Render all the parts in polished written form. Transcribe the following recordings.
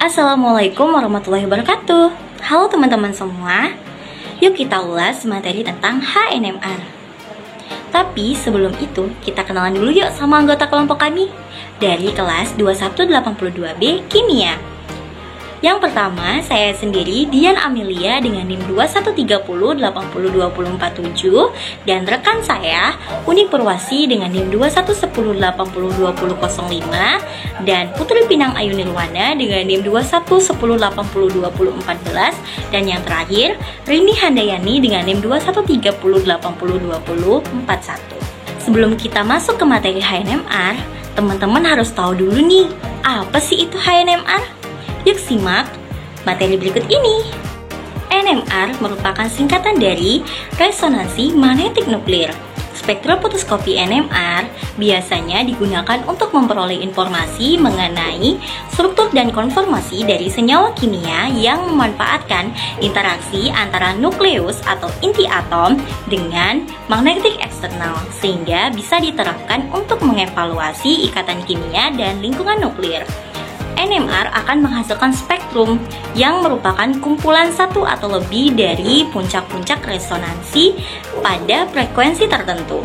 Assalamualaikum warahmatullahi wabarakatuh. Halo teman-teman semua. Yuk kita ulas materi tentang HNMR. Tapi sebelum itu, kita kenalan dulu yuk sama anggota kelompok kami dari kelas 2182B Kimia. Yang pertama, saya sendiri Dian Amelia dengan NIM 2130802047 dan rekan saya Uni Purwasi dengan NIM 2110802005 dan Putri Pinang Ayu Nirwana dengan NIM 2110802014 dan yang terakhir Rini Handayani dengan NIM 2130802041. Sebelum kita masuk ke materi HNMR, teman-teman harus tahu dulu nih, apa sih itu HNMR? Yuk simak materi berikut ini. NMR merupakan singkatan dari resonansi magnetik nuklir. Spektrofotoskopi NMR biasanya digunakan untuk memperoleh informasi mengenai struktur dan konformasi dari senyawa kimia yang memanfaatkan interaksi antara nukleus atau inti atom dengan magnetik eksternal, sehingga bisa diterapkan untuk mengevaluasi ikatan kimia dan lingkungan nuklir. NMR akan menghasilkan spektrum yang merupakan kumpulan satu atau lebih dari puncak-puncak resonansi pada frekuensi tertentu.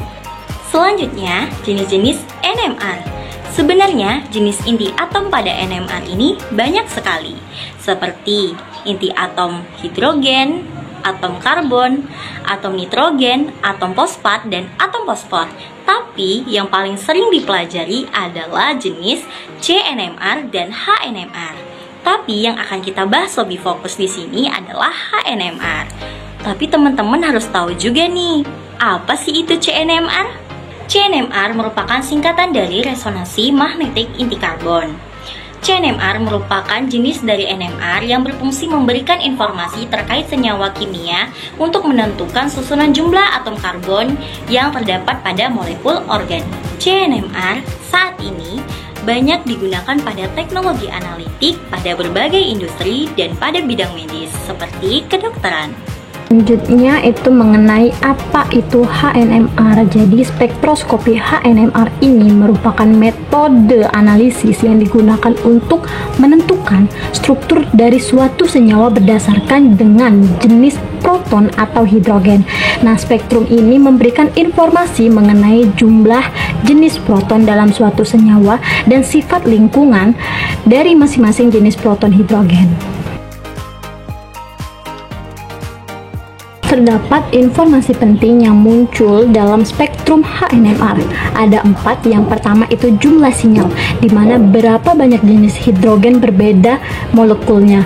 Selanjutnya, jenis-jenis NMR. Sebenarnya, jenis inti atom pada NMR ini banyak sekali, seperti inti atom hidrogen, atom karbon, atom nitrogen, atom fosfat, dan atom fosfor. Tapi yang paling sering dipelajari adalah jenis CNMR dan HNMR. Tapi yang akan kita bahas lebih fokus di sini adalah HNMR. Tapi teman-teman harus tahu juga nih, apa sih itu CNMR? CNMR merupakan singkatan dari resonansi magnetik inti karbon. CNMR merupakan jenis dari NMR yang berfungsi memberikan informasi terkait senyawa kimia untuk menentukan susunan jumlah atom karbon yang terdapat pada molekul organik. CNMR saat ini banyak digunakan pada teknologi analitik pada berbagai industri dan pada bidang medis seperti kedokteran. Selanjutnya itu mengenai apa itu HNMR. Jadi spektroskopi HNMR ini merupakan metode analisis yang digunakan untuk menentukan struktur dari suatu senyawa berdasarkan dengan jenis proton atau hidrogen. Nah, spektrum ini memberikan informasi mengenai jumlah jenis proton dalam suatu senyawa dan sifat lingkungan dari masing-masing jenis proton hidrogen. Terdapat informasi penting yang muncul dalam spektrum HNMR. Ada 4. Yang pertama itu jumlah sinyal, di mana berapa banyak jenis hidrogen berbeda molekulnya.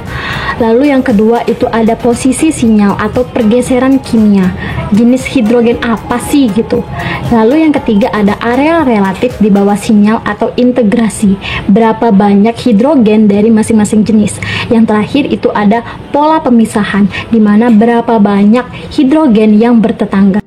Lalu yang kedua itu ada posisi sinyal atau pergeseran kimia. Jenis hidrogen apa sih gitu. Lalu yang ketiga ada area relatif di bawah sinyal atau integrasi. Berapa banyak hidrogen dari masing-masing jenis. Yang terakhir itu ada pola pemisahan, di mana berapa banyak hidrogen yang bertetangga.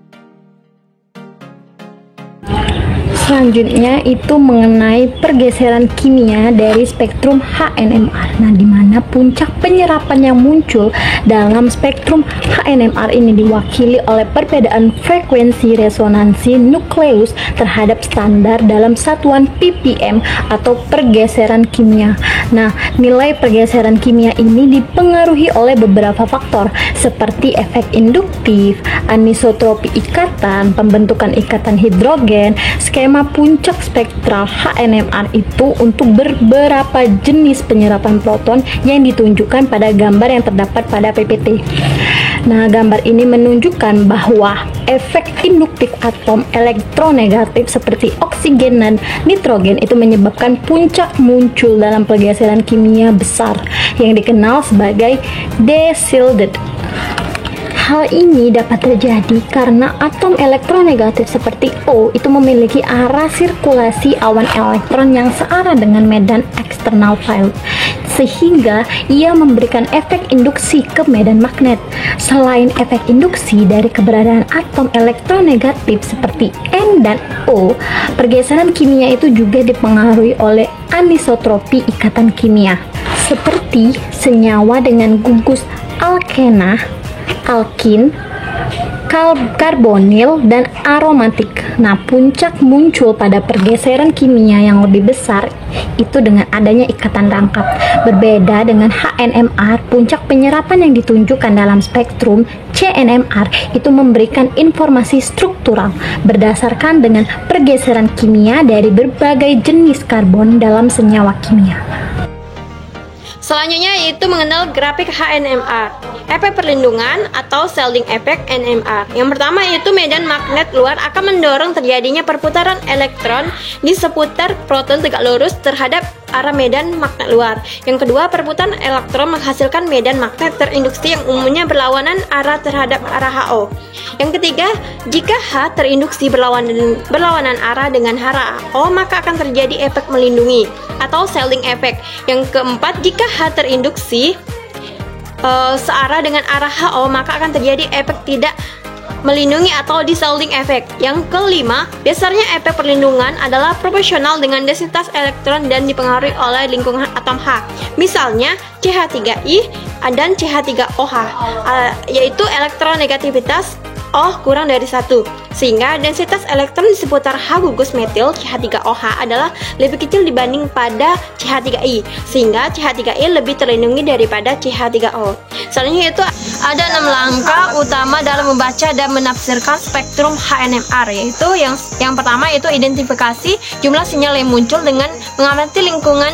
Selanjutnya itu mengenai pergeseran kimia dari spektrum HNMR. Nah, di mana puncak penyerapan yang muncul dalam spektrum HNMR ini diwakili oleh perbedaan frekuensi resonansi nukleus terhadap standar dalam satuan ppm atau pergeseran kimia. Nah, nilai pergeseran kimia ini dipengaruhi oleh beberapa faktor seperti efek induktif, anisotropi ikatan, pembentukan ikatan hidrogen, skema puncak spektral HNMR itu untuk beberapa jenis penyerapan proton yang ditunjukkan pada gambar yang terdapat pada PPT. Nah, gambar ini menunjukkan bahwa efek induktif atom elektronegatif seperti oksigen dan nitrogen itu menyebabkan puncak muncul dalam pergeseran kimia besar yang dikenal sebagai de-shielded. Hal ini dapat terjadi karena atom elektronegatif seperti O itu memiliki arah sirkulasi awan elektron yang searah dengan medan eksternal field, sehingga ia memberikan efek induksi ke medan magnet. Selain efek induksi dari keberadaan atom elektronegatif seperti N dan O, pergeseran kimia itu juga dipengaruhi oleh anisotropi ikatan kimia, seperti senyawa dengan gugus alkena, alkin, karbonil, dan aromatik. Nah, puncak muncul pada pergeseran kimia yang lebih besar itu dengan adanya ikatan rangkap. Berbeda dengan HNMR, puncak penyerapan yang ditunjukkan dalam spektrum CNMR itu memberikan informasi struktural berdasarkan dengan pergeseran kimia dari berbagai jenis karbon dalam senyawa kimia. Selanjutnya yaitu mengenal grafik HNMR, efek perlindungan atau shielding effect NMR. Yang pertama yaitu medan magnet luar akan mendorong terjadinya perputaran elektron di seputar proton tegak lurus terhadap arah medan magnet luar. Yang kedua, perputaran elektron menghasilkan medan magnet terinduksi yang umumnya berlawanan arah terhadap arah HO. Yang ketiga, jika H terinduksi berlawanan arah dengan arah HO, maka akan terjadi efek melindungi atau shielding effect. Yang keempat, jika H terinduksi searah dengan arah HO, maka akan terjadi efek tidak melindungi atau shielding effect. Yang kelima, dasarnya efek perlindungan adalah proporsional dengan densitas elektron dan dipengaruhi oleh lingkungan atom H. Misalnya CH3I dan CH3OH, yaitu elektronegativitas O kurang dari 1, sehingga densitas elektron di seputar H gugus metil CH3OH adalah lebih kecil dibanding pada CH3I, sehingga CH3I lebih terlindungi daripada CH3O. Selanjutnya itu ada 6 langkah utama dalam membaca dan menafsirkan spektrum HNMR, yaitu yang pertama yaitu identifikasi jumlah sinyal yang muncul dengan mengamati lingkungan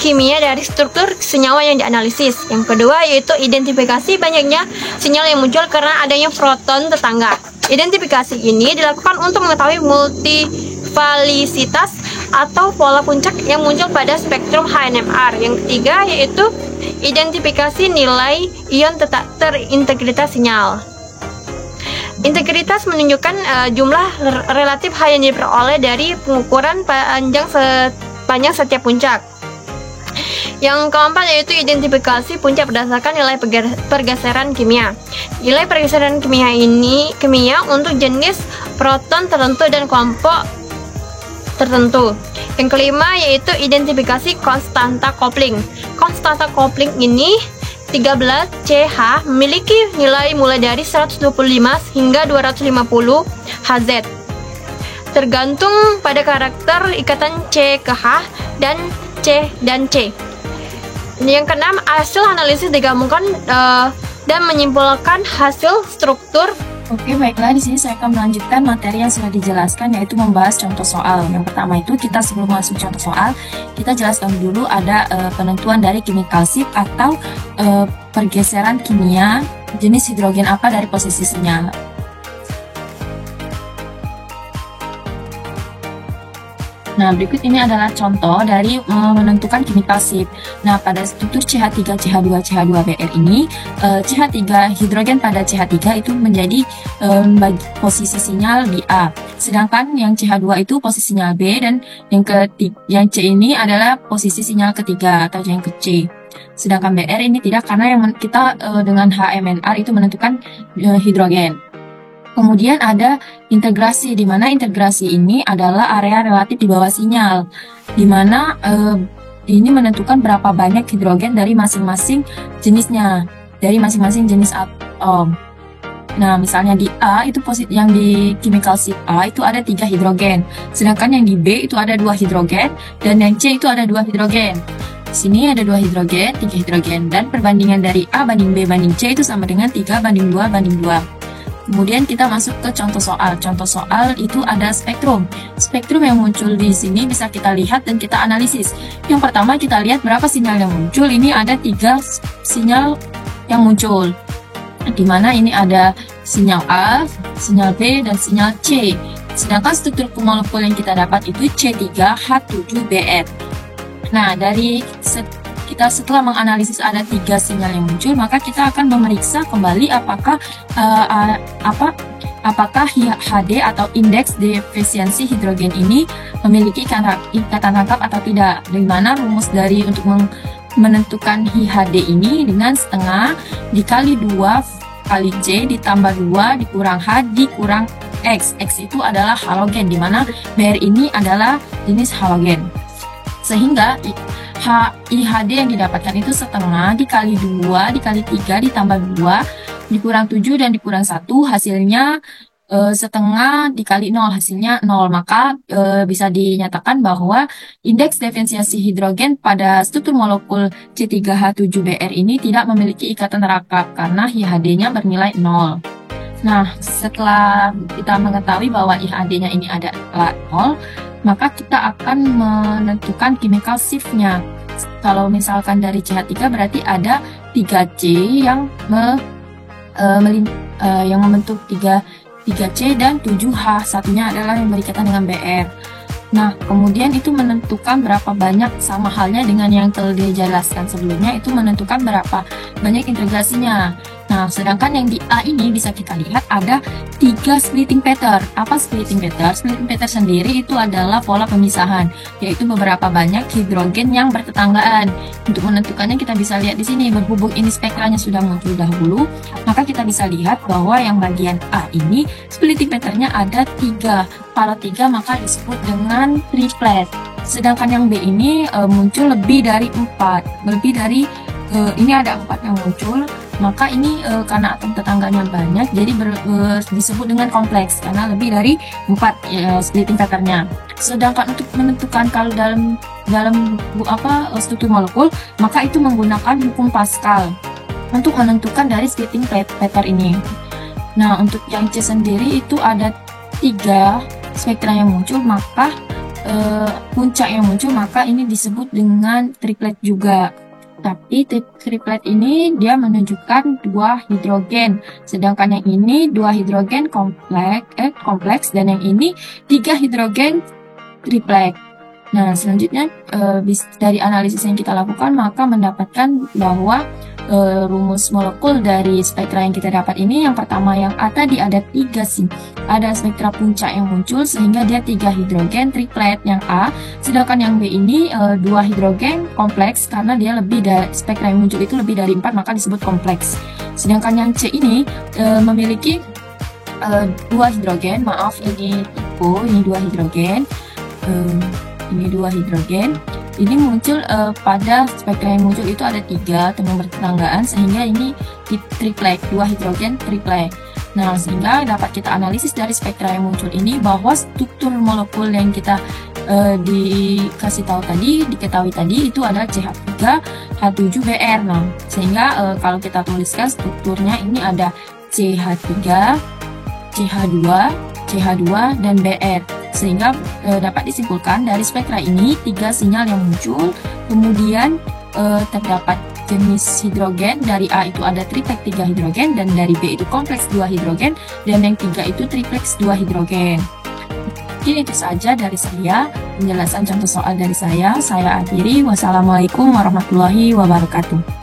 kimia dari struktur senyawa yang dianalisis. Yang kedua yaitu identifikasi banyaknya sinyal yang muncul karena adanya proton tetangga. Identifikasi ini dilakukan untuk mengetahui multivalisitas atau pola puncak yang muncul pada spektrum HNMR. Yang ketiga yaitu identifikasi nilai ion terintegritas sinyal. Integritas menunjukkan jumlah relatif H yang diperoleh dari pengukuran panjang setiap puncak. Yang keempat yaitu identifikasi puncak berdasarkan nilai pergeseran kimia. Nilai pergeseran kimia untuk jenis proton tertentu dan kelompok tertentu. Yang kelima yaitu identifikasi konstanta coupling. Konstanta coupling ini 13CH memiliki nilai mulai dari 125 hingga 250 Hz. Tergantung pada karakter ikatan C ke H dan C dan C. Yang keenam, hasil analisis digabungkan dan menyimpulkan hasil struktur. Oke, baiklah, di sini saya akan melanjutkan materi yang sudah dijelaskan, yaitu membahas contoh soal. Yang pertama itu kita sebelum masuk contoh soal, kita jelaskan dulu ada penentuan dari chemical shift atau pergeseran kimia jenis hidrogen apa dari posisi sinyal. Nah, berikut ini adalah contoh dari menentukan chemical shift. Nah, pada struktur CH3, CH2, CH2Br ini, CH3 hidrogen pada CH3 itu menjadi posisi sinyal di A. Sedangkan yang CH2 itu posisi sinyal B, dan yang C ini adalah posisi sinyal ketiga atau yang ke C. Sedangkan Br ini tidak, karena yang kita dengan HMNR itu menentukan hidrogen. Kemudian ada integrasi, di mana integrasi ini adalah area relatif di bawah sinyal, di mana ini menentukan berapa banyak hidrogen dari masing-masing jenisnya, dari masing-masing jenis atom. Nah, misalnya di A itu yang di chemical shift A itu ada 3 hidrogen, sedangkan yang di B itu ada 2 hidrogen, dan yang C itu ada 2 hidrogen. Di sini ada 2 hidrogen, 3 hidrogen, dan perbandingan dari A banding B banding C itu sama dengan 3 banding 2 banding 2. Kemudian kita masuk ke contoh soal. Contoh soal itu ada spektrum. Spektrum yang muncul di sini bisa kita lihat dan kita analisis. Yang pertama kita lihat berapa sinyal yang muncul. Ini ada 3 sinyal yang muncul, di mana ini ada sinyal A, sinyal B, dan sinyal C. Sedangkan struktur molekul yang kita dapat itu C3H7Br. Nah, kita setelah menganalisis ada 3 sinyal yang muncul, maka kita akan memeriksa kembali apakah HD atau indeks defisiensi hidrogen ini memiliki ikatan rangkap atau tidak. Di mana rumus untuk menentukan HD ini dengan setengah dikali 2 kali C ditambah 2 dikurang H dikurang X. X itu adalah halogen, di mana Br ini adalah jenis halogen. Sehingga IHD yang didapatkan itu setengah dikali 2 dikali 3 ditambah 2 dikurang 7 dan dikurang 1 hasilnya setengah dikali 0 hasilnya 0, maka bisa dinyatakan bahwa indeks diferensiasi hidrogen pada struktur molekul C3H7Br ini tidak memiliki ikatan rangkap karena IHD-nya bernilai 0. Nah, setelah kita mengetahui bahwa IHD-nya ini adalah 0, maka kita akan menentukan chemical shift-nya. Kalau misalkan dari CH3 berarti ada 3C yang membentuk 3C dan 7H, satunya adalah yang berikatan dengan Br. Nah, kemudian itu menentukan berapa banyak, sama halnya dengan yang telah dijelaskan sebelumnya, itu menentukan berapa banyak integrasinya. Nah, sedangkan yang di A ini bisa kita lihat ada 3 splitting pattern. Apa splitting pattern? Splitting pattern sendiri itu adalah pola pemisahan, yaitu beberapa banyak hidrogen yang bertetanggaan. Untuk menentukannya kita bisa lihat di sini, berhubung ini spektranya sudah muncul dahulu, maka kita bisa lihat bahwa yang bagian A ini splitting patternnya ada 3. Kalau 3 maka disebut dengan triplet. Sedangkan yang B ini muncul lebih dari 4. Lebih dari ini ada 4 yang muncul, maka ini karena atom tetangganya banyak, jadi disebut dengan kompleks karena lebih dari 4 splitting patternnya. Sedangkan untuk menentukan kalau dalam struktur molekul, maka itu menggunakan hukum Pascal untuk menentukan dari splitting pattern ini. Nah, untuk yang C sendiri itu ada 3 spektra yang muncul, maka puncak yang muncul, maka ini disebut dengan triplet juga. Tapi triplet ini dia menunjukkan 2 hidrogen, sedangkan yang ini 2 hidrogen kompleks dan yang ini 3 hidrogen triplet. Nah, selanjutnya dari analisis yang kita lakukan maka mendapatkan bahwa rumus molekul dari spektra yang kita dapat ini, yang pertama yang A tadi ada 3 sih. Ada spektra puncak yang muncul sehingga dia 3 hidrogen triplet yang A, sedangkan yang B ini 2 hidrogen kompleks karena dia lebih dari spektra yang muncul itu lebih dari 4 maka disebut kompleks. Sedangkan yang C ini memiliki 2 hidrogen, maaf ini tipe, ini 2 hidrogen. Ini 2 hidrogen. Ini muncul pada spektra yang muncul itu ada 3 teman bertetanggaan sehingga ini triplet, 2 hidrogen triplet. Nah, sehingga dapat kita analisis dari spektra yang muncul ini bahwa struktur molekul yang kita diketahui tadi itu adalah CH3H7Br. Nah, sehingga kalau kita tuliskan strukturnya ini ada CH3, CH2, dan Br. Sehingga dapat disimpulkan dari spektra ini 3 sinyal yang muncul, kemudian terdapat jenis hidrogen. Dari A itu ada triplet 3 hidrogen, dan dari B itu kompleks 2 hidrogen, dan yang 3 itu tripleks 2 hidrogen. Mungkin itu saja dari saya, penjelasan contoh soal dari saya akhiri. Wassalamualaikum warahmatullahi wabarakatuh.